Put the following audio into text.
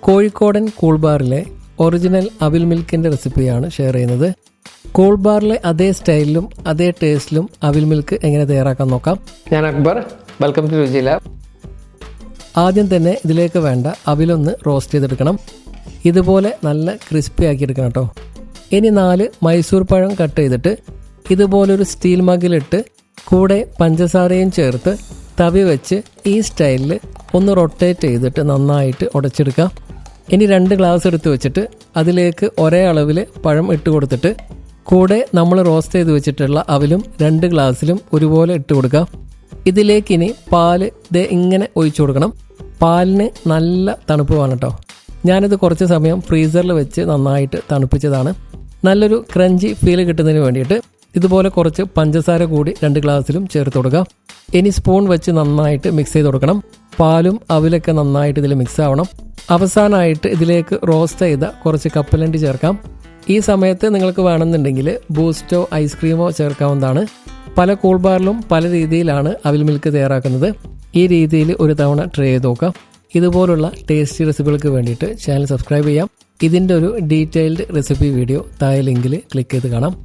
കോഴിക്കോടൻ cool ബാറിലെ original അവിൽ മിൽക്കിൻ്റെ റെസിപ്പിയാണ് ഷെയർ ചെയ്യുന്നത്. കൂൾ ബാറിലെ അതേ സ്റ്റൈലിലും അതേ ടേസ്റ്റിലും അവിൽ മിൽക്ക് എങ്ങനെ തയ്യാറാക്കാൻ നോക്കാം. ഞാൻ അക്ബർ, വെൽക്കം ടു രുചി ലാബ്. ആദ്യം തന്നെ ഇതിലേക്ക് വേണ്ട അവിലൊന്ന് റോസ്റ്റ് ചെയ്തെടുക്കണം. ഇതുപോലെ നല്ല ക്രിസ്പി ആക്കി എടുക്കണം കേട്ടോ. ഇനി 4 മൈസൂർ പഴം കട്ട് ചെയ്തിട്ട് ഇതുപോലൊരു സ്റ്റീൽ മഗ്ഗിലിട്ട് കൂടെ പഞ്ചസാരയും ചേർത്ത് തവി വെച്ച് ഈ സ്റ്റൈലിൽ ഒന്ന് റൊട്ടേറ്റ് ചെയ്തിട്ട് നന്നായിട്ട് ഉടച്ചെടുക്കാം. ഇനി 2 ഗ്ലാസ് എടുത്ത് വെച്ചിട്ട് അതിലേക്ക് ഒരേ അളവിൽ പഴം ഇട്ട് കൊടുത്തിട്ട് കൂടെ നമ്മൾ റോസ്റ്റ് ചെയ്ത് വെച്ചിട്ടുള്ള അവിലും 2 ഗ്ലാസ്സിലും ഒരുപോലെ ഇട്ട് കൊടുക്കാം. ഇതിലേക്ക് ഇനി പാല് ഇങ്ങനെ ഒഴിച്ചു കൊടുക്കണം. പാലിന് നല്ല തണുപ്പ് വേണം കേട്ടോ. ഞാനിത് കുറച്ച് സമയം ഫ്രീസറിൽ വെച്ച് നന്നായിട്ട് തണുപ്പിച്ചതാണ്. നല്ലൊരു ക്രഞ്ചി ഫീൽ കിട്ടുന്നതിന് വേണ്ടിയിട്ട് ഇതുപോലെ കുറച്ച് പഞ്ചസാര കൂടി 2 ഗ്ലാസ്സിലും ചേർത്ത് കൊടുക്കാം. ഇനി സ്പൂൺ വെച്ച് നന്നായിട്ട് മിക്സ് ചെയ്ത് കൊടുക്കണം. പാലും അവിലൊക്കെ നന്നായിട്ട് ഇതിൽ മിക്സ് ആവണം. അവസാനമായിട്ട് ഇതിലേക്ക് റോസ്റ്റ് ചെയ്ത കുറച്ച് കപ്പലണ്ടി ചേർക്കാം. ഈ സമയത്ത് നിങ്ങൾക്ക് വേണമെന്നുണ്ടെങ്കിൽ ബൂസ്റ്റോ ഐസ്ക്രീമോ ചേർക്കാവുന്നതാണ്. പല കൂൾ ബാറിലും പല രീതിയിലാണ് അവിൽ മിൽക്ക് തയ്യാറാക്കുന്നത്. ഈ രീതിയിൽ ഒരു തവണ ട്രൈ ചെയ്ത് നോക്കാം. ഇതുപോലുള്ള ടേസ്റ്റി റെസിപ്പികൾക്ക് വേണ്ടിയിട്ട് ചാനൽ സബ്സ്ക്രൈബ് ചെയ്യാം. ഇതിൻ്റെ ഒരു ഡീറ്റെയിൽഡ് റെസിപ്പി വീഡിയോ താഴെ ലിങ്കിൽ ക്ലിക്ക് ചെയ്ത് കാണാം.